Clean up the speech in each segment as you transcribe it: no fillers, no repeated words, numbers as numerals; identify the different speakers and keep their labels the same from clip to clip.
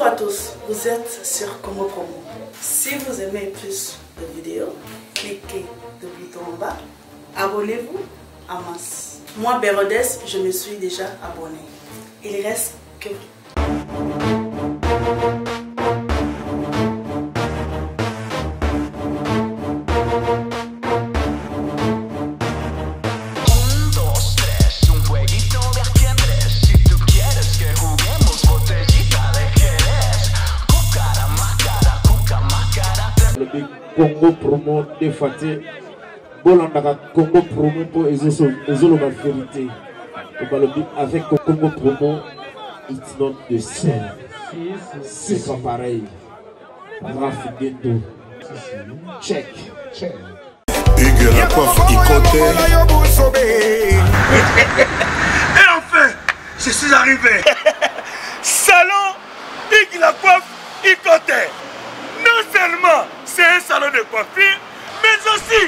Speaker 1: Bonjour à tous, vous êtes sur Congo Promo. Si vous aimez plus de vidéos, cliquez le bouton en bas, abonnez-vous en masse. Moi, Bérodès, je me suis déjà abonné. Il reste que
Speaker 2: Congo Promo défaté. Bolanda Congo Promo pour Ezolo ma vérité. Avec Congo Promo, it's not the same. C'est pas pareil. Rafineto. Check.
Speaker 3: Hugues la coiffe Ikote.
Speaker 4: Et enfin, je suis arrivé. Salon Hugues la coiffe Ikote. Non seulement c'est un salon de coiffure, mais aussi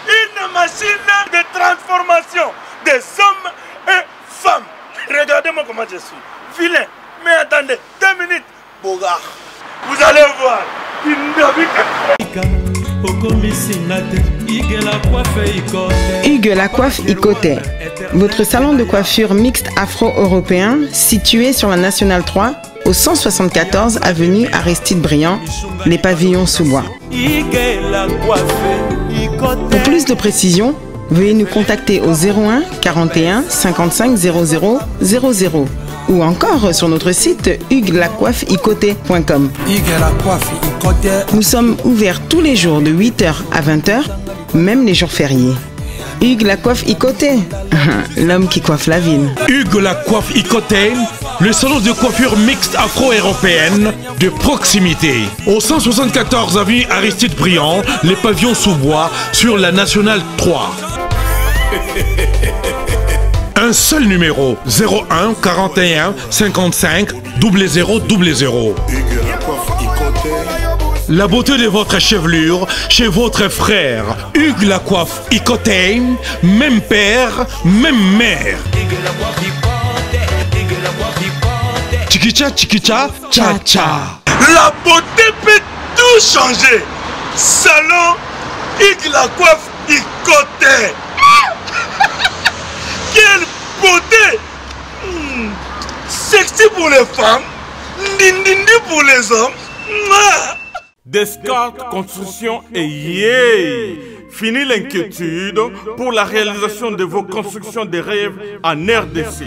Speaker 4: une machine de transformation des hommes et femmes. Regardez-moi comment je suis. Vilain. Mais attendez, 2 minutes. Bogard. Vous allez voir.
Speaker 5: Hugues la coiffe Ikote, votre salon de coiffure mixte afro-européen situé sur la Nationale 3 au 174 avenue Aristide Briand, les pavillons sous bois. Pour plus de précisions, veuillez nous contacter au 01 41 55 00 00 ou encore sur notre site huguelacoiffeikote.com. Nous sommes ouverts tous les jours de 8h à 20h, même les jours fériés. Hugues la coiffe Ikote, l'homme qui coiffe la ville.
Speaker 6: Hugues la coiffe Ikote, le salon de coiffure mixte afro-européenne de proximité. Au 174 avenue Aristide Briand, les pavillons sous bois sur la Nationale 3. Un seul numéro, 01 41 55 00 00. La beauté de votre chevelure chez votre frère. Hugues la coiffe Ikote, même père, même mère. Chikicha, chikicha, cha cha.
Speaker 4: La beauté peut tout changer. Salon Hugues la coiffe Ikote. Quelle beauté! Sexy pour les femmes, dindindi pour les hommes. Descartes Construction et yeah! Fini l'inquiétude pour la réalisation de vos constructions de rêves en RDC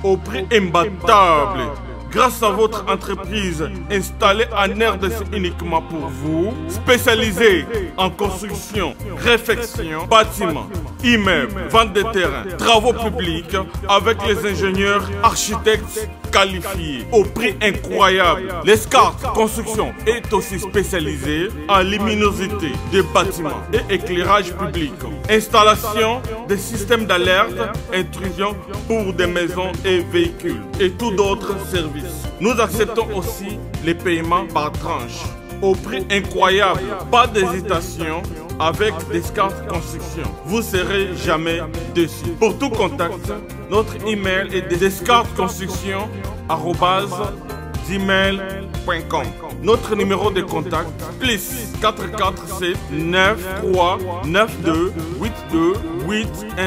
Speaker 4: au prix imbattable. Grâce à votre entreprise installée en RDC uniquement pour vous, spécialisée en construction, réfection, bâtiments, immeubles, vente de terrains, travaux publics, avec les ingénieurs architectes qualifiés au prix incroyable. L'Escarte Construction est aussi spécialisée en luminosité des bâtiments et éclairage public, installation des systèmes d'alerte, intrusion pour des maisons et véhicules et tout d'autres services. Nous acceptons aussi les paiements par tranche au prix incroyable. Pas d'hésitation avec Descartes Construction. Vous ne serez jamais déçus. Pour tout contact, notre email est descartesconstruction@gmail.com. Notre numéro de contact plus 447 93 92 82 813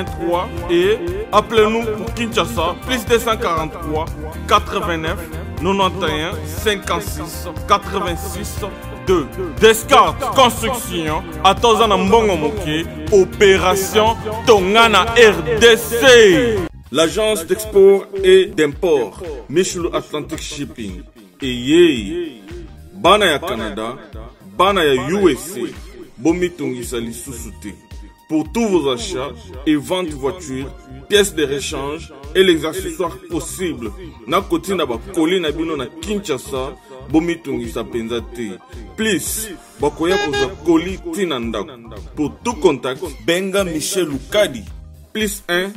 Speaker 4: et appelez-nous pour Kinshasa plus 243 89 91 56 86 2. Descartes Construction à Tozana Mbongo Moki, opération Tongana RDC. L'agence d'export et d'import Michelo Atlantic Shipping et yé bana ya Canada, bana ya USA, bomitungisa lisusu te. Pour tous vos achats et ventes voitures, pièces de rechange et les accessoires possibles. Na koti na ba koli na bino na Kinshasa, bomitungisa penza te. Please, bakoya koza koli tina ndako. Pour tout contact, benga Michel Lukadi. Plus 1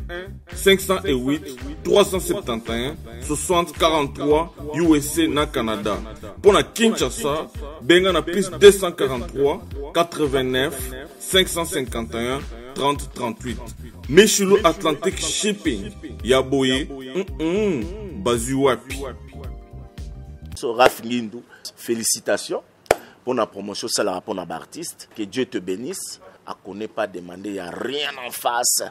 Speaker 4: 508 371 60 43 USA na Canada. Pour na Kinshasa, benga na plus 243 89 551 30 38. Michelo Atlantic Shipping. Yaboye, Bazuapi.
Speaker 7: Raf Ngindou, félicitations pour la promotion, ça la rapport à l'artiste. Que Dieu te bénisse. À connaît pas demander, il n'y a rien en face.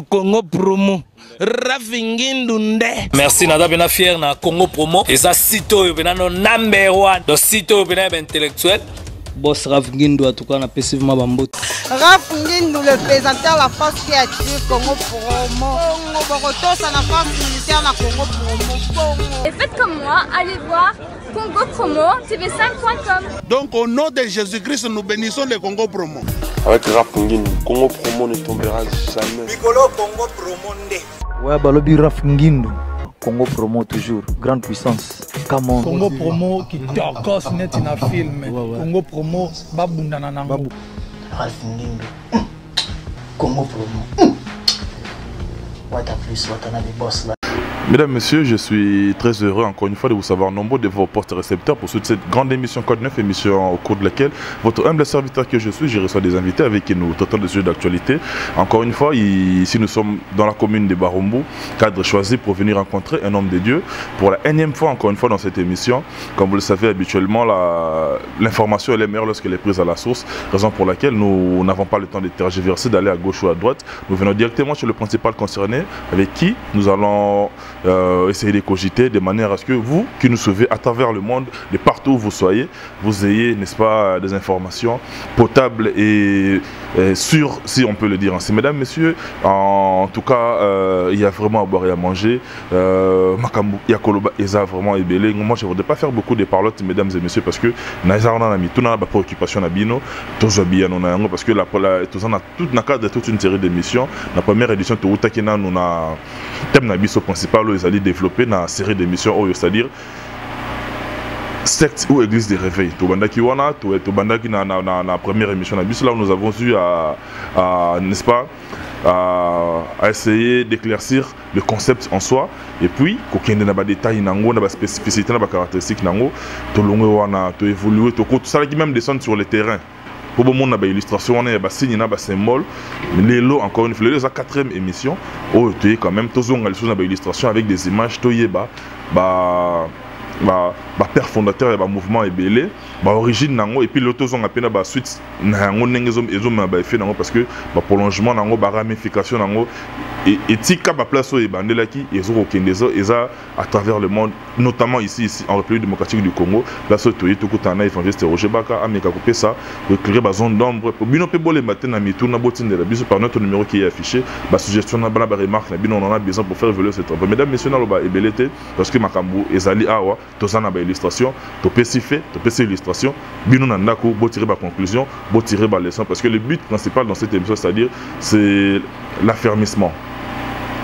Speaker 8: Congo Promo, Raf Ngindou nde.
Speaker 9: Merci, nada bien fier na Congo Promo. Et ça, sito yo no number one. Donc sito yo bien intellectuel.
Speaker 10: Boss Raf Ngindou, en tout cas, on a passivement bambou.
Speaker 11: Raf Ngindou, le présentateur la force créative Congo Promo. Boroto, ça la force militaire na Congo Promo.
Speaker 12: Et faites comme moi, allez voir Congo Promo, tv5.com.
Speaker 3: Donc au nom de Jésus-Christ, nous bénissons le Congo Promo.
Speaker 13: Avec Raf Ngindou, Congo Promo ne tombera jamais.
Speaker 14: Piccolo Congo Promo nde.
Speaker 10: Ouais, balobi Raf Ngindou. Congo Promo toujours, grande puissance. Come on.
Speaker 15: Congo Promo qui torcos net in a film. Congo Promo babunda nanango.
Speaker 16: Raf Ngindou. Congo Promo. What a plus, what a boss là.
Speaker 17: Mesdames, Messieurs, je suis très heureux encore une fois de vous savoir nombreux de vos postes récepteurs pour cette grande émission Code 9, émission au cours de laquelle votre humble serviteur que je suis, je reçois des invités avec qui nous traitons des sujets d'actualité. Encore une fois, ici nous sommes dans la commune de Barumbu, cadre choisi pour venir rencontrer un homme de Dieu. Pour la énième fois, encore une fois, dans cette émission, comme vous le savez habituellement, l'information est meilleure lorsqu'elle est prise à la source, raison pour laquelle nous n'avons pas le temps de tergiverser, d'aller à gauche ou à droite. Nous venons directement chez le principal concerné, avec qui nous allons essayer de cogiter de manière à ce que vous qui nous suivez à travers le monde, de partout où vous soyez, vous ayez, n'est-ce pas, des informations potables et sûres, si on peut le dire ainsi. Mesdames, Messieurs, en tout cas, il y a vraiment à boire et à manger. Makambu, Yakoloba, Eza vraiment ébélé. Moi, je ne voudrais pas faire beaucoup de parlottes, mesdames et messieurs, parce que Naïzarna a mis toute la préoccupation à Bino, parce que tout cadre de toute une série d'émissions. La première édition, nous avons thème nabiso principal où ils allaient développer une série d'émissions, c'est-à-dire secte ou église des réveils. Tobandaki wana, Tobandaki na première émission nabiso, là où nous avons eu n'est-ce pas, à essayer d'éclaircir le concept en soi et puis kokende na ba détails nango na ba spécificité na ba caractéristiques nango to longue wana to évoluer to ça qui même descendre sur le terrain. Pour le monde, il y a illustration, il y a des signes, il y a des symboles. Les lots, encore une fois, c'est la 4e émission. Oh, tu es quand même, tu as des illustrations avec des images, tu es père fondateur et mouvement est belé, origine nango et puis l'autre ont appelé la suite nango nengezom ezom ba effet nango parce que prolongement nango ramification nango et tika ba place et bandela qui ezo okendezo eza à travers le monde, notamment ici en République démocratique du Congo, place to yi tukutana évangéliste Roger Baka ameka couper ça pour éclairer ba zone d'ombre pour bino pe bolé matin na mitu na botine de biso par notre numéro qui est affiché, ba suggestion na bana ba remarque na bino on en a besoin pour faire évoluer ce travail. Mesdames messieurs na loba ebelete parce que makambu ezali awa tozana ba illustration to pesifé to pesé illustration bino na ndako bo tirer ba conclusion bo tirer ba leçon parce que le but principal dans cette émission c'est-à-dire c'est l'affermissement.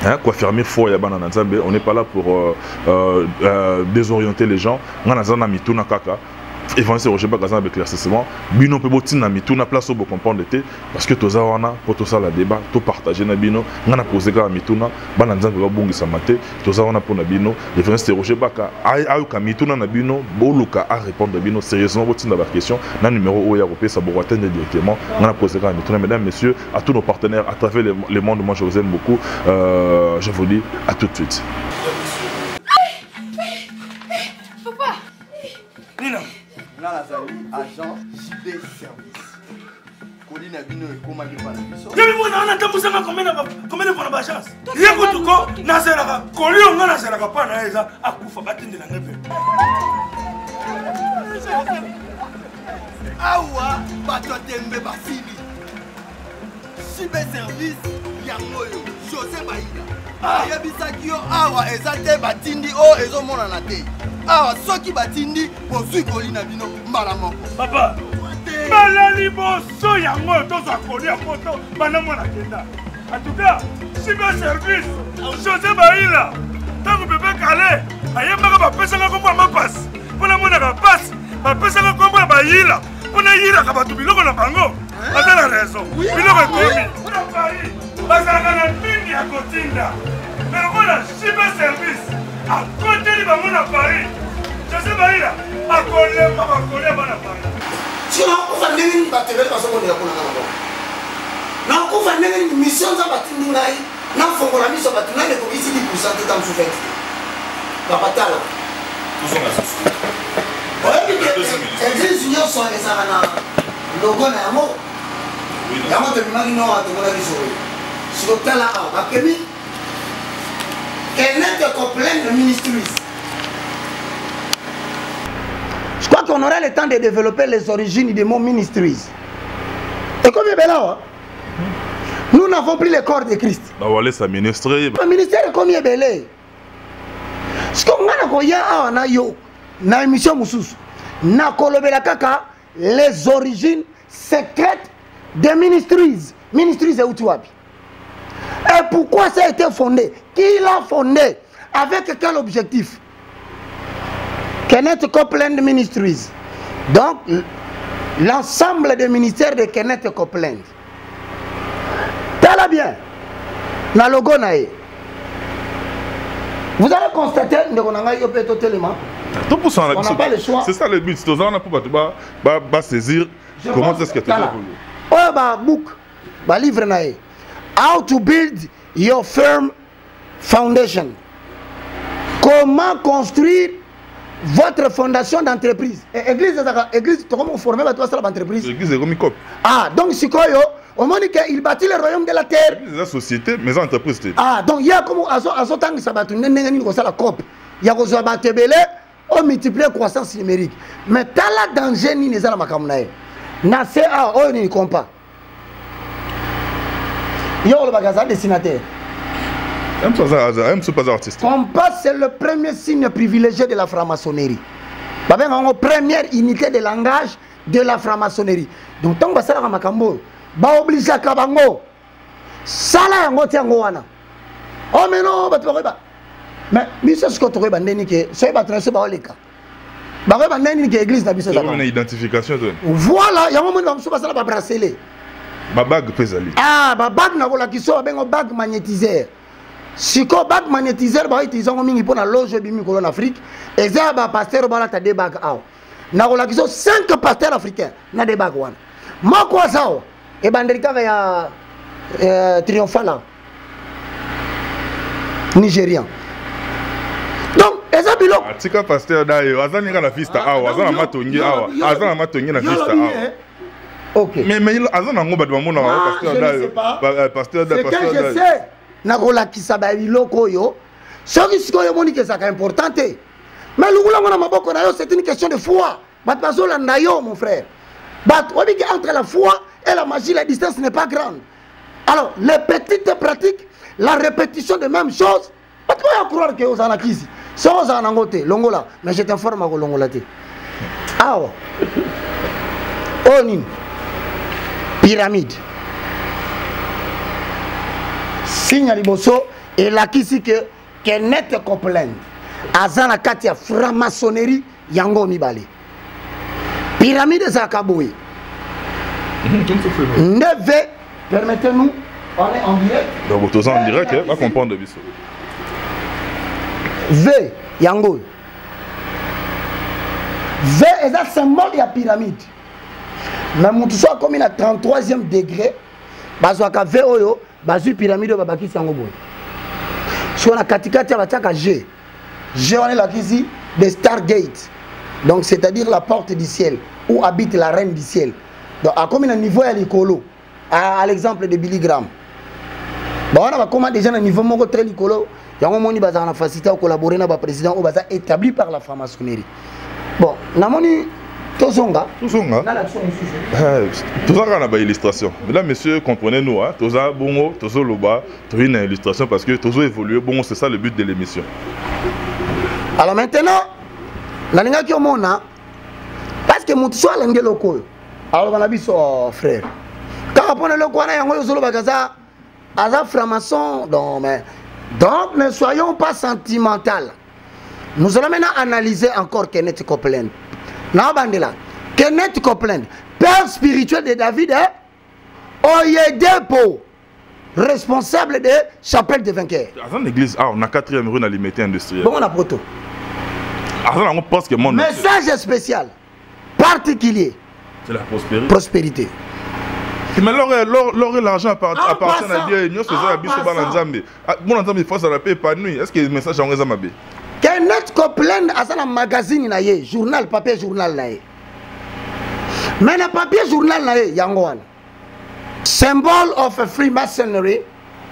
Speaker 17: Hein, quoi fermer fort ya bana nzambe, on n'est pas là pour désorienter les gens. Ngana zana mituna kaka évangéliste Roger Baka avec l'éclaircissement bino pe botina mituna place au comprendre parce que toza wana pour tout ça la débat tout partager na bino ngana poser ka mituna bana nzambe ba bongisa maté toza wana pour na bino évangéliste Roger Baka ayuka mituna na bino boluka à répondre bino sérieusement botina ba question na numéro oya kopé ça bo atteindre directement ngana poser ka mituna. Mesdames messieurs, à tous nos partenaires à travers le monde, moi je vous aime beaucoup, je vous dis à tout de suite.
Speaker 12: Papa
Speaker 14: Nina agent JB Service. Colina Bino et Komagi Panabiso.
Speaker 3: Y'a moi on a tambousa combien de fois chance. Y'a quoi tout quoi Nazera Colio on a Nazera pas na eza akufa batinde na ngebe.
Speaker 14: Awa bato tembe basili. JB Service yangoyo José Baïda. Ayebisaki yo awa ezate batindi o ezomona na te. Ah, ceux qui batindi pour suivre Colina Bino malamoko.
Speaker 3: Papa, balali bosso yango tozo akoli apoto banamo na kenda. En tout cas, JB Service, José Baïla, tango bébé calé, ayemaka ba pesa nga kombo ma passe. Pona mona ka passe, ba pesa nga kombo ba yila. Pona yila ka batu biloko na bango. Ata la raison. Biloko ekomi. Pona Paris, bazalaka na mingi ya kotinda. Mais voilà, JB Service, à côté de Bamona Paris. Je sais pas, il a collé, papa collé, à Paris.
Speaker 14: Tu as une batterie parce qu'on est à Konanga. Non, on va faire une mission dans la bâtiment. Non, il faut qu'on a mis sur la bâtiment et qu'on ici 10% de temps sous fait. Papa Tala.
Speaker 16: église nyonso ezalaka na logo na yango yango tobimaki noko tomonaki solo sikotala awa bakemi Kenneth Copeland Ministries. Je crois qu'on aura le temps de développer les origines des mots ministries. Et comme il est là, nous n'avons plus le corps de Christ.
Speaker 17: Le ministère
Speaker 16: est comme il est belé. Ce qu'on a dit na yo na émission Moussous, na kolobela kaka les origines secrètes des ministries. Ministries et Outouabi. Et pourquoi ça a été fondé? Qui l'a fondé? Avec quel objectif? Kenneth Copeland Ministries. Donc, l'ensemble des ministères de Kenneth Copeland. T'as bien. Na logo nae. Vous allez constater que on n'a pas le choix.
Speaker 17: C'est ça le but. C'est ça pour saisir comment est-ce que tu as voulu.
Speaker 16: Oh, bah, book, bah, livre nae. How to build your firm foundation. Comment construire votre fondation d'entreprise. Église, comment former votre entreprise?
Speaker 17: L'église est comme COP.
Speaker 16: Ah, donc si au moment il bâtit le royaume de la terre.
Speaker 17: Les sociétés, mais entreprises.
Speaker 16: Ah, donc il y a comme Azotang Sabatou, la COP. Il y a des Abatebele, on multiplie la croissance numérique. Mais t'as la danger ni les Alamakamnae. Nassé à on n'y compte pas. Il y a le magasin dessinateur. Compas, c'est le premier signe privilégié de la franc-maçonnerie. C'est la première unité de langage de la franc-maçonnerie. Donc, tant que ça, on va obliger à Kabango. Ça, là, on tient wana. Oh, mais non, mais c'est ce que tu as dit. C'est pas très bien. L'église n'a pas
Speaker 17: une identification.
Speaker 16: Voilà, il y a un moment où on va bracelet.
Speaker 17: Ma bague pesali.
Speaker 16: Ah, ma bague n'a pas qui soit un bague magnétiseur. Si ko bague magnétiseur, bah ils ont mis pour la loge de Bimi en Afrique. Et ça, bah pasteur bah là t'as des bagues out. N'a pas qui sont 5 pasteurs africains n'a des bagues one. Moi quoi ça? Et banderika va triomphal nigérian. Donc, et ça bilo.
Speaker 17: Tika pasteur d'ailleurs, azani kana fista awa, azana matongi awa, azana matongi na fista awa.
Speaker 16: Ok.
Speaker 17: Mais azana ngoba de mamona pasteur d'ailleurs, pasteur d'ailleurs.
Speaker 16: C'est que je sais. Nakola kisaba biloko yo. Ce qui est moni que ça est important. Mais c'est une question de foi. Mon frère. Entre la foi et la magie, la distance n'est pas grande. Alors, les petites pratiques, la répétition des mêmes choses, pas de croire que vous en avez ici. C'est vous en avez Longola, mais je t'informe à Longola. Ah, Onin, pyramide. Signe liboso et la kisi que Kenneth Copeland azana kati ya franc-maçonnerie yango mibale. Pyramide za Kaboui. Neve, permettez-nous, on est en direct.
Speaker 17: Donc vous êtes en direct, on va comprendre le biso.
Speaker 16: V yango. V est un symbole de la pyramide. Mais mon tout soit comme il a 33e degré, bazwaka V oyo. Bazu pyramide babaki sango boy. Si on a katikati abataka G. G on est là ici des Stargate. Donc c'est-à-dire la porte du ciel où habite la reine du ciel. Donc à comme un niveau à l'écolo à l'exemple de Billy Graham. Bon on a comment déjà un niveau moko très l'écolo, yango moni baza na facilité à collaborer na ba président au baza établi par la franc-maçonnerie. Bon, na moni Tozonga.
Speaker 17: Tozonga na illustration. Mesdames, messieurs, comprenez-nous, hein. Toza bongo, tozo loba, tozo une illustration parce que tozo évolue. Bon, c'est ça le but de l'émission.
Speaker 16: Alors maintenant, la linga qui omona, parce que mon soit l'angle local. Alors on a vu son frère. Quand on a le coin, on a le bagaza, aza franc-maçon. Donc ne soyons pas sentimental. Nous allons maintenant analyser encore Kenneth Copeland. Bandela. Kenneth Copeland, père spirituel de David, Oyedepo, responsable de Chapelle des Vainqueurs.
Speaker 17: Dans l'église, on a 4e rue dans l'immédiat industriel.
Speaker 16: Bon, on a proto.
Speaker 17: On pense que mon
Speaker 16: message spécial, particulier.
Speaker 17: C'est la prospérité.
Speaker 16: Prospérité.
Speaker 17: Mais l'argent appartient à Dieu. Nous faisons la bise au Balanzambi. Bon, il faut ça la paix épanoui. Est-ce que le message est en résamabé?
Speaker 16: Kenneth Copeland a un magazine na ye, journal, papier journal na ye. Mais le papier journal na ye, yangoan. Symbol of a Freemasonry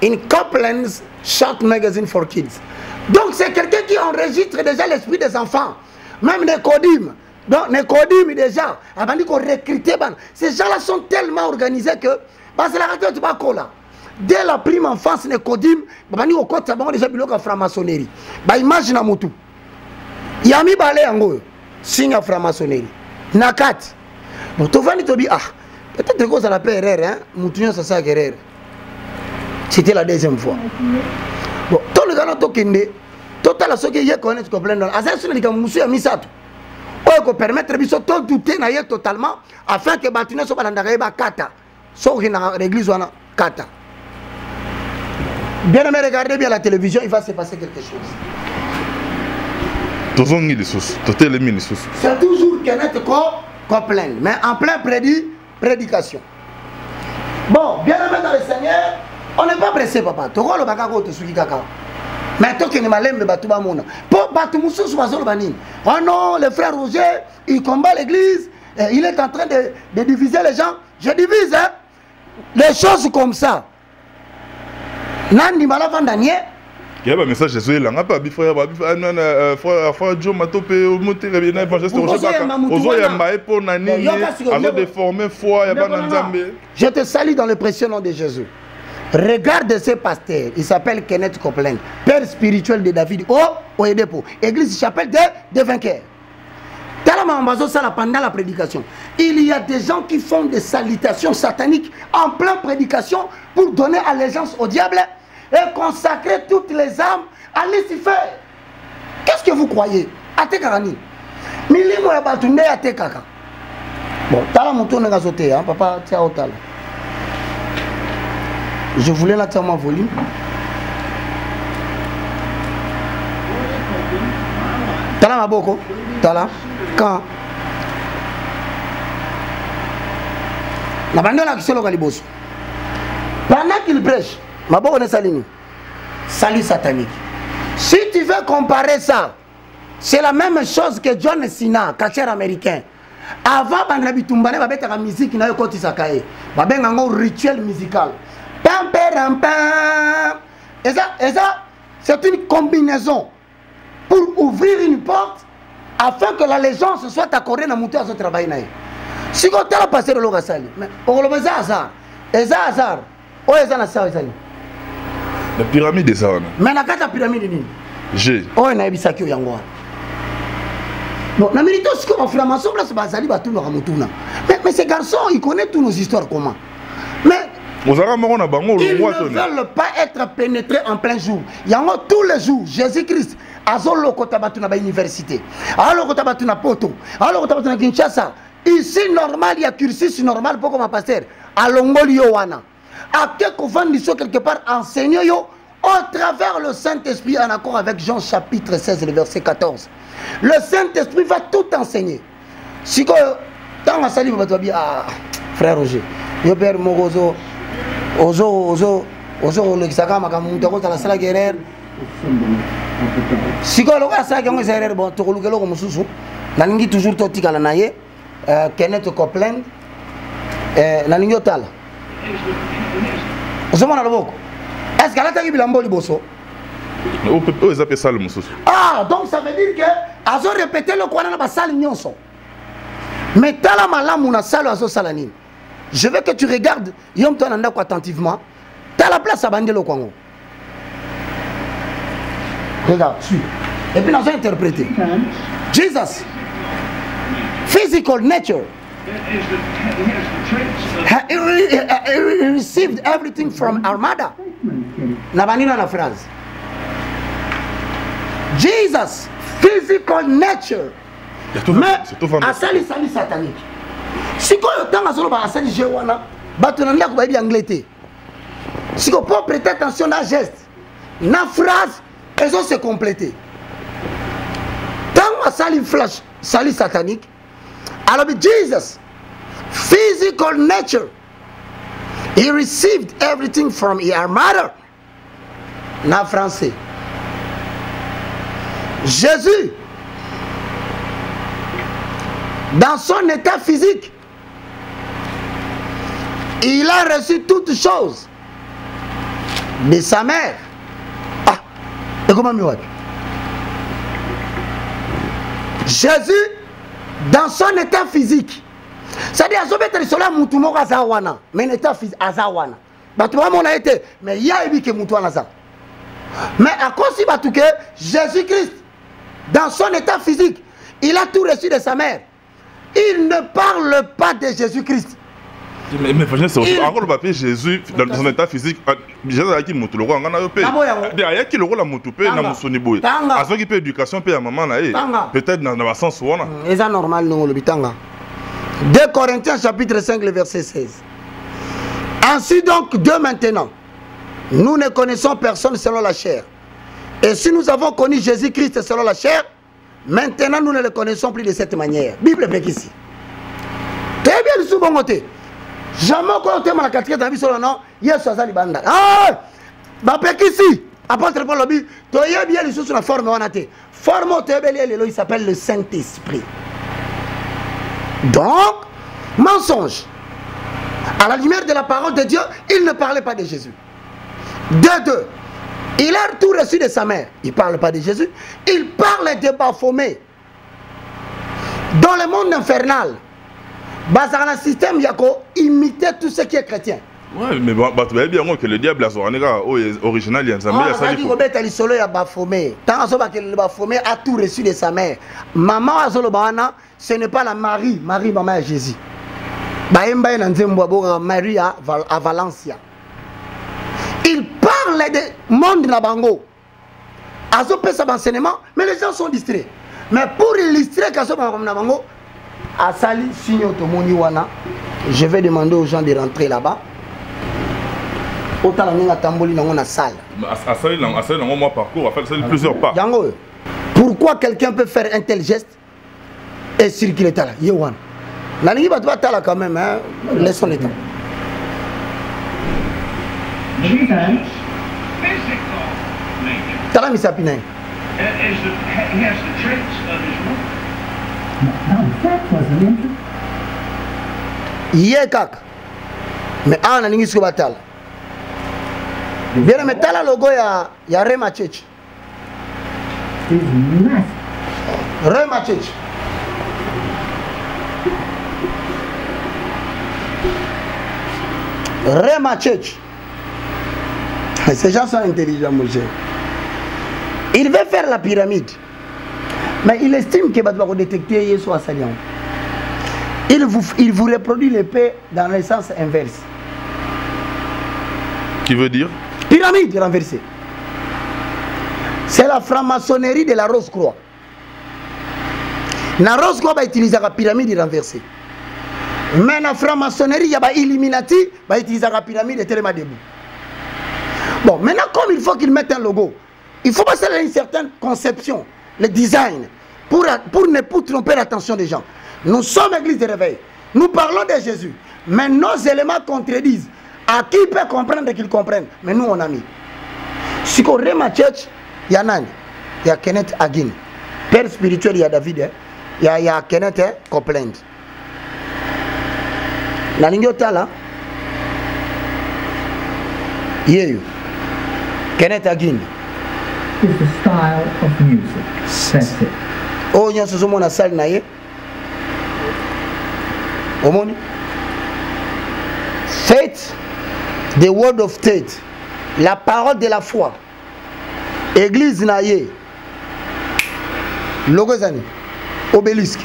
Speaker 16: in Copeland's short magazine for kids. Donc c'est quelqu'un qui enregistre déjà l'esprit des enfants. Même Nicodime. Donc Nicodime déjà, avant de recruter, ces gens-là sont tellement organisés que parce que la radio tu vas là. Dès la prime enfance, Nicodime, bani au côté bon déjà biloko à franc-maçonnerie. Bah imagine mutu. Yami balé yango signe à franc-maçonnerie. Nakat. Bon tu vas ni tobi ah. Peut-être que ça l'appelle erreur hein. Mutu ça ça erreur. C'était la deuxième fois. Bon, tout le gars to kende, total ce que y connaît Copeland. Asa sur les gars musu ya misato. O ko permettre biso to douter na ye totalement afin que batune so balanda ba kata. So na l'église wana kata. Bien aimé, regardez bien la télévision, il va se passer quelque chose. C'est toujours Kenneth Copeland, mais en plein prédication. Bon, bien aimé dans le Seigneur, on n'est pas pressé, papa. Tu vois le bagage de Suki Kaka. Mais toi qui ne m'as pas battu Bamona. Pour battre Moussou Soazol Banin. Oh non, le frère Roger, il combat l'église, il est en train de diviser les gens. Je divise, hein. Les choses comme ça. Nandi mala vandanier.
Speaker 17: Il y a un message de Zoé Langa, pas frère Joe Matope, monter bien évangéliste pour Nani, alors de former foi, je te salue dans le précieux nom de Jésus. Regarde ce pasteur, il s'appelle Kenneth Copeland, père spirituel de David au Edepo, église chapelle des vainqueurs. Pendant la prédication, il y a des gens qui font des salutations sataniques en pleine prédication pour donner allégeance au diable et consacrer toutes les âmes à Lucifer. Qu'est-ce que vous croyez? Atekarani. Milimo ya batunde atekaka. Bon, tala muto nga zote hein, papa tia otala. Je voulais la ma volume. Tala maboko, tala. Quand la bande la kisolo kaliboso. Pendant qu'il prêche, ma bonne salini. Salut satanique. Si tu veux comparer ça, c'est la même chose que John Cena, catcheur américain. Avant Bangrabitumbané, va mettre la musique na yokoti sakae. Va ben un rituel musical. Pam pam pam. Et ça, c'est une combinaison pour ouvrir une porte afin que l'allégeance soit accordée dans mon travail. Si on a passé le logo sali, mais on le fait hasard. Et ça hasard. Oh, et ça na ça sali. La pyramide des Arana.
Speaker 16: Mais la carte pyramide ni.
Speaker 17: J'ai.
Speaker 16: Oh, na bisaki yango. Non, na milito ce qu'on fait maçon place bazali ba tout no ramutuna. Mais ces garçons, ils connaissent toutes nos histoires comment. Mais ils ne veulent pas être pénétrés en plein jour. Il y a tous les jours, Jésus-Christ, Azolo Kotabatuna université, Azolo Kotabatuna Poto, Azolo Kotabatuna Kinshasa. Ici, normal, il y a cursus normal pour comme pasteur. À Longolio Wana. À quelque part enseigné au travers le Saint-Esprit en accord avec Jean chapitre 16, le verset 14. Le Saint-Esprit va tout enseigner. Si quand on a sali, frère Roger, je père Morozo. Ozo le kisaka makamuta la sala guerrière. Si ko lo asa ke ngwe erreur bon to ko lukelo ko mususu naningi toujours totika la naye Kenneth Copeland naningi otala. Ozomona loboko. Est-ce que la tagi bilambo liboso?
Speaker 17: O ezape sale mususu.
Speaker 16: Ah, donc ça veut dire que azo répéter le quoi na ba sale nyonso. Mais tala malamu na sale azo salani. Je veux que tu regardes Yom Tonanda attentivement. Tu as la place à Bandelo Kwango. Regarde, suis. Et puis nous allons interpréter. Jesus, physical nature. He received everything from our mother. Nabanina la phrase. Jesus, physical nature. Mais asali sali satanique. Si vous avez dit que anglais, si vous pouvez prêter attention à la geste, à la phrase, elles ont se compléter. Tant que vous flash, salut satanique, alors Jesus, physical nature, he received everything from your mother. En français, Jésus, dans son état physique, il a reçu toutes choses de sa mère. Ah, et comment mieux? Jésus, dans son état physique, c'est-à-dire que les soldats mutumo azawana, mais l'état physique azawana. Batouba mon a été, mais il y a eu que mutuana ça. Mais à cause de que Jésus-Christ, dans son état physique, il a tout reçu de sa mère. Il ne parle pas de Jésus-Christ.
Speaker 17: Mais c'est aussi encore le papier Jésus dans son état physique. Jésus a qui monte le roi, on a eu payé. Il y a qui le roi la monte payé dans mon soniboué. À ceux qui paient éducation, paye à maman là, peut-être dans le sens où on a.
Speaker 16: Et ça normal non le bitanga. 2 Corinthiens chapitre 5 le verset 16. Ainsi donc de maintenant, nous ne connaissons personne selon la chair. Et si nous avons connu Jésus-Christ selon la chair, maintenant nous ne le connaissons plus de cette manière. Bible est ici. Très bien le souvent côté. Jamais quand on la quatrième dans le nom, yes ça li banda. Ah, bah ici. Apôtre Paul lobby, tu y bien les choses sur la forme on a été. Forme au il s'appelle le Saint-Esprit. Donc, mensonge. À la lumière de la parole de Dieu, il ne parlait pas de Jésus. De deux, il a tout reçu de sa mère. Il ne parle pas de Jésus. Il parle de Baphomet. Dans le monde infernal, dans un système, il y a imiter tout ce qui est chrétien.
Speaker 17: Oui, mais tu vas bien que le diable est original. Il y a
Speaker 16: Baphomet. Tant que Baphomet a tout reçu de sa mère. Maman Azolobana, ce n'est pas la Marie. Marie, maman à Jésus. Marie à Valencia. Il parle de monde Nabango. Azo peut son enseignement, mais les gens sont distraits. Mais pour illustrer qu'Azo Nabango, Asali Signo Tomoni Wana, je vais demander aux gens de rentrer là-bas. Autant la tamboli dans la salle.
Speaker 17: Asali dans mon parcours, a fait plusieurs pas.
Speaker 16: Pourquoi quelqu'un peut faire un tel geste et circuler là? Yewan. La ligne va être quand même, hein? Laissons l'état. Tala misapina. Yekak. Mais ah na ningi batala. Bien mais tala logo ya Rema Church. Rema Church. Rema Church. Ces gens sont intelligents, mon cher. Il veut faire la pyramide. Mais il estime qu'il va devoir détecter Yesu à Salian. Il vous reproduit l'épée dans le sens inverse.
Speaker 17: Qui veut dire?
Speaker 16: Pyramide renversée. C'est la franc-maçonnerie de la Rose-Croix. La Rose-Croix va utiliser la pyramide renversée. Mais la franc-maçonnerie, il y a Illuminati, va utiliser la pyramide et tellement debout. Bon, maintenant, comme il faut qu'ils mettent un logo, il faut passer à une certaine conception, le design, pour ne tromper l'attention des gens. Nous sommes l'église de réveil. Nous parlons de Jésus. Mais nos éléments contredisent. À qui peut comprendre qu'ils comprennent? Mais nous, on a mis. Si on Rema Church, il y a Nani, il y a Kenneth Agin. Père spirituel, il y a David, il y a Kenneth Copeland. La ligne là, you Kenneth Agin.
Speaker 18: Is the style of music. That's it.
Speaker 16: Oh, il y a ce moment à salle naïe. Au monde. Faith, the word of faith, la parole de la foi. Église naïe. Logozani, obélisque.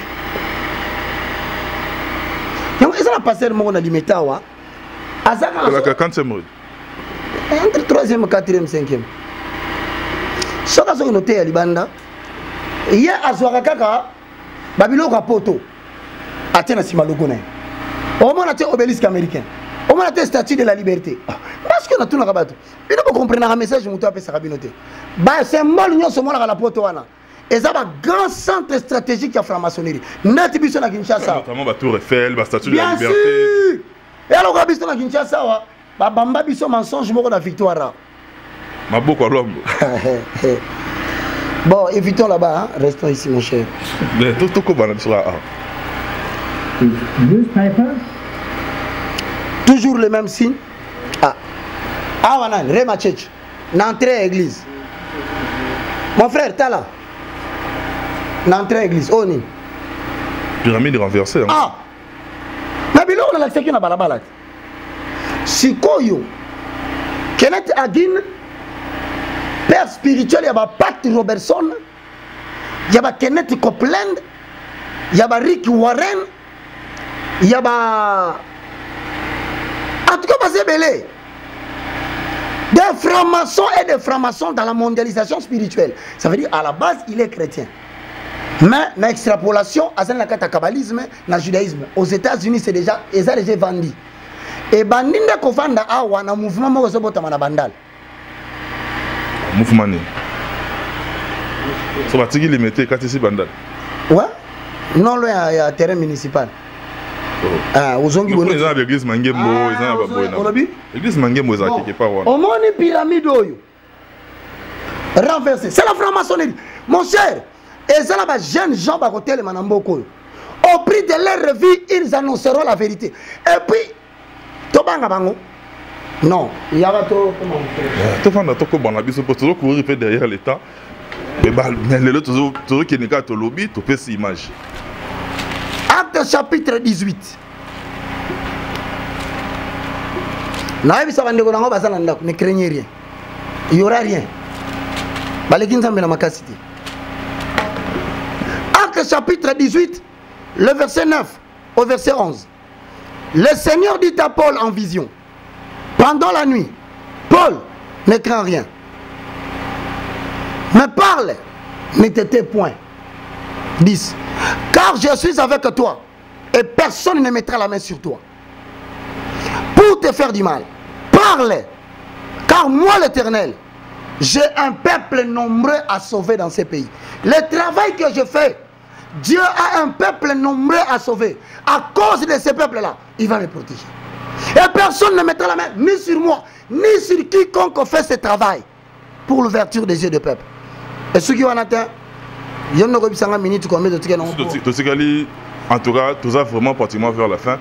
Speaker 16: Ils ont passé le monde à l'imitawa.
Speaker 17: Quand c'est mort.
Speaker 16: Entre 3e, 4e, 5e. Ce que vous notez à Libanda, il y a Azouakaka, Babylon Rapoto, Athènes Simalogoné. Au moins, on a obélisque américain. Au moins, on a statue de la liberté. Parce que nous avons tout le rabatou. Il faut comprendre un message, je vous appelle ça rabinoté. C'est un mal, nous sommes à la Potoana. Et ça va un grand centre stratégique à franc-maçonnerie. Notre à Kinshasa.
Speaker 17: Notamment la Tour Eiffel, la statue de la liberté.
Speaker 16: Bien sûr. Et alors, on a Kinshasa. Bamba biso mensonge moko na victoire.
Speaker 17: Maboko Lombo.
Speaker 16: Bon, évitons là-bas, hein. Restons ici, mon cher.
Speaker 17: Mais tout
Speaker 16: toujours le même signe. Ah, Wanan, Rema Tchetch. N'entrée à l'église. Mon frère, t'as là. N'entrée à l'église. Oni.
Speaker 17: Pyramide renversée. Hein.
Speaker 16: Ah! Mais bilo on a l'accès qui n'a pas la balade. Si Koyo, Kenneth Agin, père spirituel, il y a Pat Robertson, il y a Kenneth Copeland, il y a Rick Warren, il y a en tout cas, c'est belé. Des francs-maçons et des francs-maçons dans la mondialisation spirituelle. Ça veut dire à la base, il est chrétien. Mais dans l'extrapolation, à la kabbalisme, dans le judaïsme, aux États-Unis, c'est déjà vendu. Et bandinde kofanda awa na mouvement mo zo bota na bandal.
Speaker 17: Mouvement ni. So batiki limité katisi bandal.
Speaker 16: Ouais. Non loin il y a terrain municipal. Ah, ozongi
Speaker 17: boni. Ils ont l'église Mangembo, ils ont ba boyna. L'église Mangembo za quelque part wana.
Speaker 16: Au moni pyramide oyo. Renversé. C'est la franc-maçonnerie. Mon cher, et ça là ba jeunes gens ba côté le manamboko. Au prix de leur vie, ils annonceront la vérité. Et puis Tobanga bango. Non, il y a pas trop comment faire.
Speaker 17: Tout fanda toko bana biso pour toujours courir derrière l'état. Mais les autres toujours qui n'est qu'à to lobby, to faire cette image.
Speaker 16: Acte chapitre 18. Na bisa bande ko nango basana ndako, ne craignez rien. Il y aura rien. Balekinza mbena makasiti. Acte chapitre 18, le verset 9 au verset 11. Le Seigneur dit à Paul en vision, pendant la nuit, Paul ne craint rien. Mais parle, ne t'étais point. 10. Car je suis avec toi, et personne ne mettra la main sur toi pour te faire du mal. Parle, car moi l'Éternel, j'ai un peuple nombreux à sauver dans ces pays. Le travail que je fais, Dieu a un peuple nombreux à sauver. À cause de ces peuples-là, il va me protéger. Et personne ne mettra la main ni sur moi, ni sur quiconque fait ce travail pour l'ouverture des yeux du peuple. Et ceux qui vont atteindre, il y a une minute combien de temps.
Speaker 17: En tout cas, tout ça vraiment pratiquement vers la fin.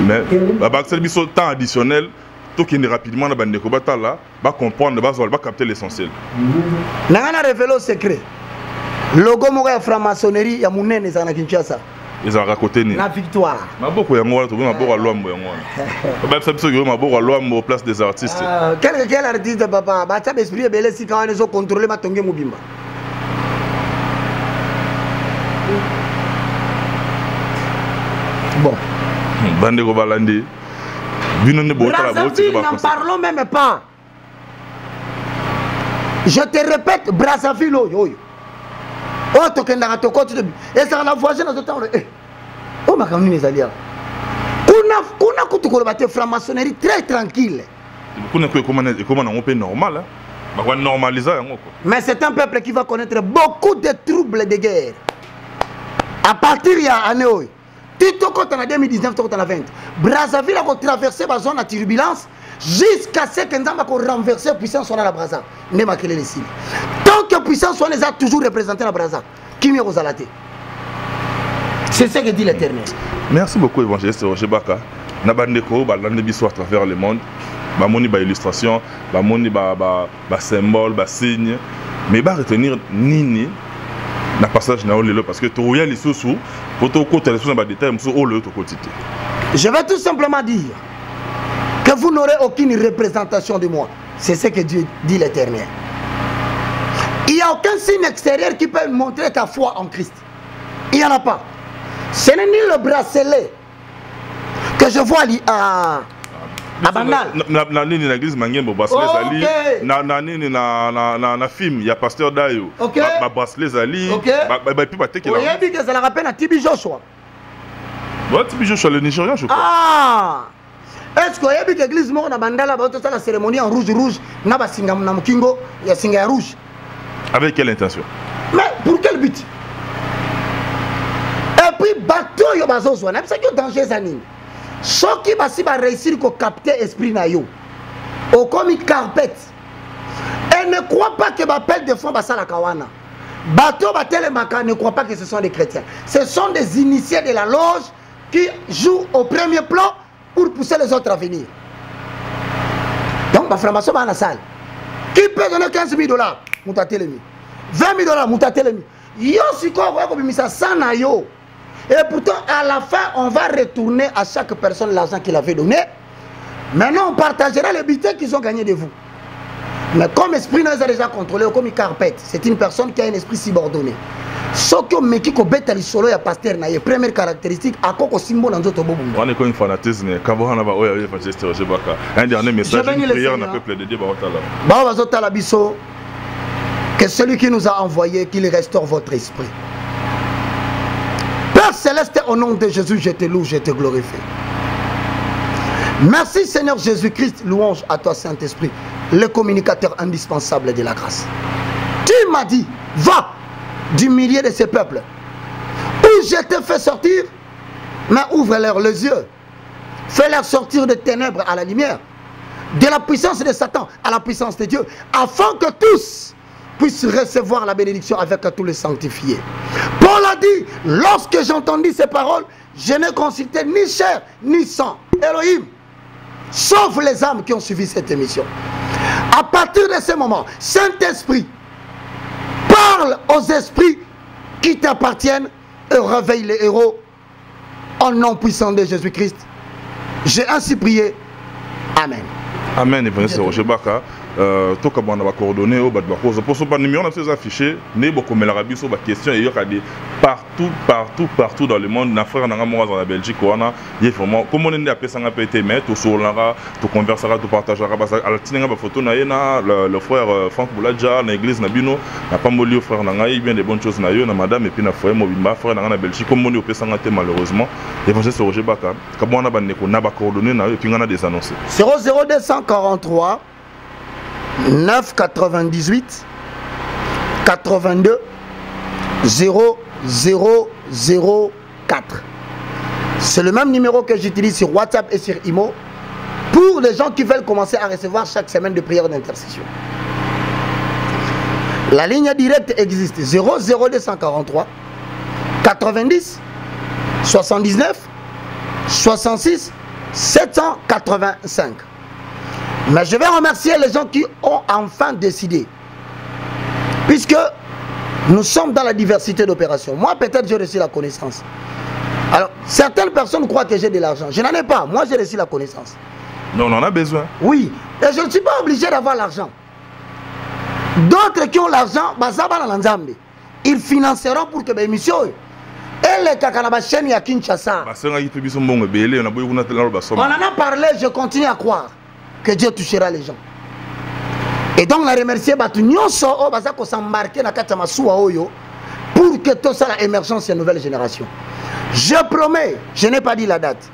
Speaker 17: Mais le temps additionnel, tout qui est rapidement dans le combat là, va comprendre, va capter l'essentiel.
Speaker 16: Nous avons révélé le secret. Le logo de franc-maçonnerie, il y a mon nez à Kinshasa.
Speaker 17: Ils ont raconté
Speaker 16: la victoire.
Speaker 17: Je suis beaucoup de place des artistes.
Speaker 16: Quel artiste, papa? Tu as esprit belé si quand ils ont contrôlé ma tongue Mobimba. Bon.
Speaker 17: Bande Gobalandi.
Speaker 16: Brazzaville, n'en parlons même pas. Je te répète, Brazzaville, oh, tokenda to côté de et ça la voisine dans temps oh ma kamini les alliés kuna kutukolo bate franc-maçonnerie très tranquille
Speaker 17: kuna comment on peut normal hein ba normaliser yango.
Speaker 16: Mais c'est un peuple qui va connaître beaucoup de troubles de guerre à partir ya année oyo tito kota na 2019 to kota na 20 Brazzaville a traversé la zone à turbulence jusqu'à ce que Nzamba ko renverser puissance sur la Brazza ne makele les signes. Tant que puissance soit les a toujours représenté la Brazza qui m'y rosalate. C'est ce que dit l'Éternel.
Speaker 17: Merci beaucoup évangéliste Roger Baka. Na bandeko ba lande biso à travers le monde. Ba moni ba illustration, ba moni ba symbole, ba signe, mais ba retenir nini na passage na olelo parce que to roya li sousou, photo ko téléphone ba détail muso olelo to quotité.
Speaker 16: Je vais tout simplement dire que vous n'aurez aucune représentation de moi. C'est ce que Dieu dit l'Éternel. Il n'y a aucun signe extérieur qui peut montrer ta foi en Christ. Il n'y en a pas. Ce n'est ni le bracelet que je vois à Bandal.
Speaker 17: Na l'église Mangembo bracelet Zali. Na film, il y a pasteur Dayo. Ba bracelet Zali. Ba puis ba teke là.
Speaker 16: Il y a dit que ça la rappelle à Tibi Joshua.
Speaker 17: Ouais, Tibi Joshua le Nigérian je crois.
Speaker 16: Ah! Est-ce que y a l'église mort na Bandala ba la cérémonie en rouge na ba singa na mukingo ya singa rouge.
Speaker 17: Avec quelle intention?
Speaker 16: Mais pour quel but? Et puis bateau yo bazozo na ça que danger zanini. Ceux qui va réussir à capter l'esprit na yo. Au comme carpet. Et ne crois pas que l'appel de fonds à la Kawana. Bateau Batelemaka ne croit pas que ce sont des chrétiens. Ce sont des initiés de la loge qui jouent au premier plan pour pousser les autres à venir. Donc, ma franc-maçon va dans la salle. Qui peut donner 15 000 $? Moutatelemi. 20 000 $, Moutatelemi. Yo, si quoi, ça s'en a yo. Et pourtant, à la fin, on va retourner à chaque personne l'argent qu'il avait donné. Maintenant, on partagera les billets qu'ils ont gagnés de vous. Mais comme esprit nous a déjà contrôlé, comme il carpette, c'est une personne qui a un esprit subordonné. Ce que meki ko beta li solo ya pasteur na ye première caractéristique akoko simbo na nzoto bobu.
Speaker 17: On est comme une fanatisme kabona ba oya évangéliste Roger-Baka. Un dernier message, une prière na peuple de Dieu ba otala.
Speaker 16: Ba bazotala biso que celui qui nous a envoyé qu'il restaure votre esprit. Père céleste, au nom de Jésus, je te loue, je te glorifie. Merci Seigneur Jésus-Christ, louange à toi Saint-Esprit, le communicateur indispensable de la grâce. Tu m'as dit, va du milieu de ces peuples où je te fais sortir, mais ouvre-leur les yeux, fais-leur sortir des ténèbres à la lumière, de la puissance de Satan à la puissance de Dieu, afin que tous puissent recevoir la bénédiction avec tous les sanctifiés. Paul a dit, lorsque j'entendis ces paroles, je n'ai consulté ni chair ni sang. Elohim, sauf les âmes qui ont suivi cette émission. À partir de ce moment, Saint-Esprit, parle aux esprits qui t'appartiennent et réveille les héros au nom puissant de Jésus-Christ. J'ai ainsi prié. Amen.
Speaker 17: Amen. Évangéliste Roger-Baka. Tout comme on a coordonné au bas de la cause. Pour ce numéro, on a fait afficher. Né beaucoup mais l'Arabie sur la question et il y a partout dans le monde. Nos frères dans la Belgique, on a vraiment comme on est appelé ça n'a pas été mais tout sur l'ara, tout conversera, tout partagera. À la tinga ba photo na yena le frère Franck Bouladja, l'église Nabino, n'a pas molli au frère Nangaï, bien des bonnes choses na yo, na madame et puis na frère Mobimba, frère dans la Belgique comme on est au pesa ngate malheureusement. Évangéliste Roger-Baka, comme on a banné qu'on a coordonné na yo et puis on a des annonces.
Speaker 16: 00243 998 82 0004. C'est le même numéro que j'utilise sur WhatsApp et sur Imo pour les gens qui veulent commencer à recevoir chaque semaine de prière d'intercession. La ligne directe existe 00243 90 79 66 785. Mais je vais remercier les gens qui ont enfin décidé. Puisque nous sommes dans la diversité d'opérations. Moi, peut-être j'ai reçu la connaissance. Alors, certaines personnes croient que j'ai de l'argent. Je n'en ai pas. Moi, j'ai reçu la connaissance.
Speaker 17: Non, on en a besoin.
Speaker 16: Oui. Et je ne suis pas obligé d'avoir l'argent. D'autres qui ont l'argent, ils financeront pour que l'émission... Et les Kakanaba chaîne à Kinshasa. On en a parlé, je continue à croire que Dieu touchera les gens. Et donc, on a remercié pour s'embarquer dans pour que tout ça, l'émergence de la nouvelle génération. Je promets, je n'ai pas dit la date,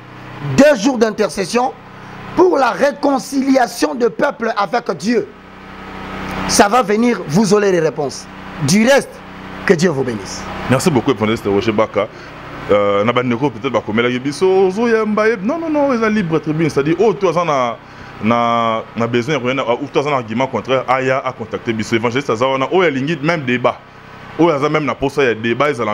Speaker 16: 2 jours d'intercession pour la réconciliation du peuple avec Dieu. Ça va venir, vous aurez les réponses. Du reste, que Dieu vous bénisse.
Speaker 17: Merci beaucoup, évangéliste Roger-Baka. Peut-être non, ils ont libre tribune. C'est-à-dire, oh, toi, on a besoin de rien, ou toi, on a un argument contraire, Aya a contacté Bissou. Évangéliste, oh, il y a même débat. Oh, il y a même un débat, ils ont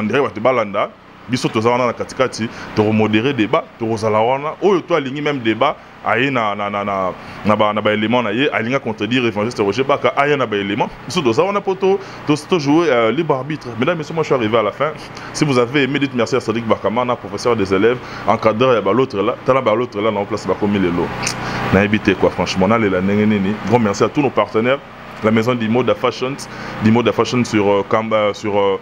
Speaker 17: biso tozana na katikati to modérer débat to rozalawana oyo to alingi même débat aye na ba élément na ye alinga contredire évangéliste Roger-Baka aye na ba élément biso tozana poto to jouer libre arbitre. Mesdames et messieurs, moi je suis arrivé à la fin. Si vous avez aimé, dites merci à Sadiq Bakamana, professeur des élèves, encadreur, il y a l'autre là, tala ba l'autre là en place ba comme les lots na évité quoi franchement na la nengeni. Grand merci à tous nos partenaires. La maison d'Imoda Fashion sur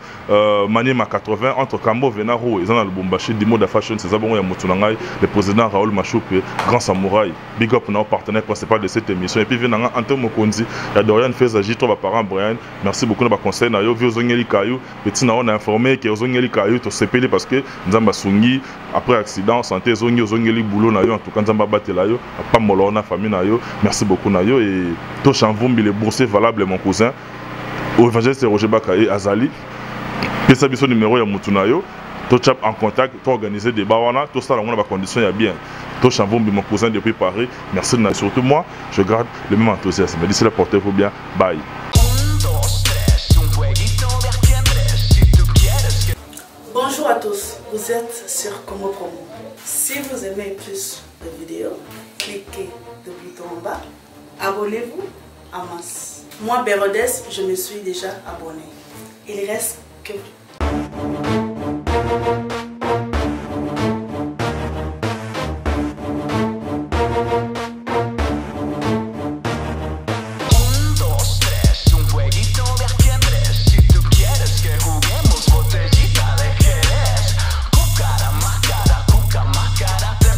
Speaker 17: Maniema 80 entre Kambo Venaro et Zana Lubumbashi. d'Imoda Fashion, c'est Zabongo Yamutunangai, le président Raoul Machoupe, grand samouraï, big up nos partenaires principaux de cette émission. Et puis Venanga Anton Mokonzi, il y a Dorian Fezaji, toi parent Brian, merci beaucoup de votre conseil. Nayo vu Ozongeli Kayou, petit on a informé que Ozongeli Kayou to CPD parce que Nzamba Sungi après accident santé Ozongeli boulot nayo en tout cas Nzamba Batelayo, pas molona famille nayo. Merci beaucoup nayo et to Chanvumbi les boursiers valable mon cousin au évangéliste Roger-Baka et Azali pesa biso numéro ya mutunayo Tout ça en contact pour organiser des bawana, tout ça, on a des conditions, il y a bien. Tout ça, mon cousin depuis Paris, merci, surtout moi, je garde le même enthousiasme. Mais d'ici là, portez-vous bien, bye.
Speaker 1: Bonjour à tous, vous êtes sur Congo Promo. Si vous aimez plus de vidéos, cliquez le bouton en bas, abonnez-vous en masse. Moi, Bérodès, je me suis déjà abonné. Il reste que...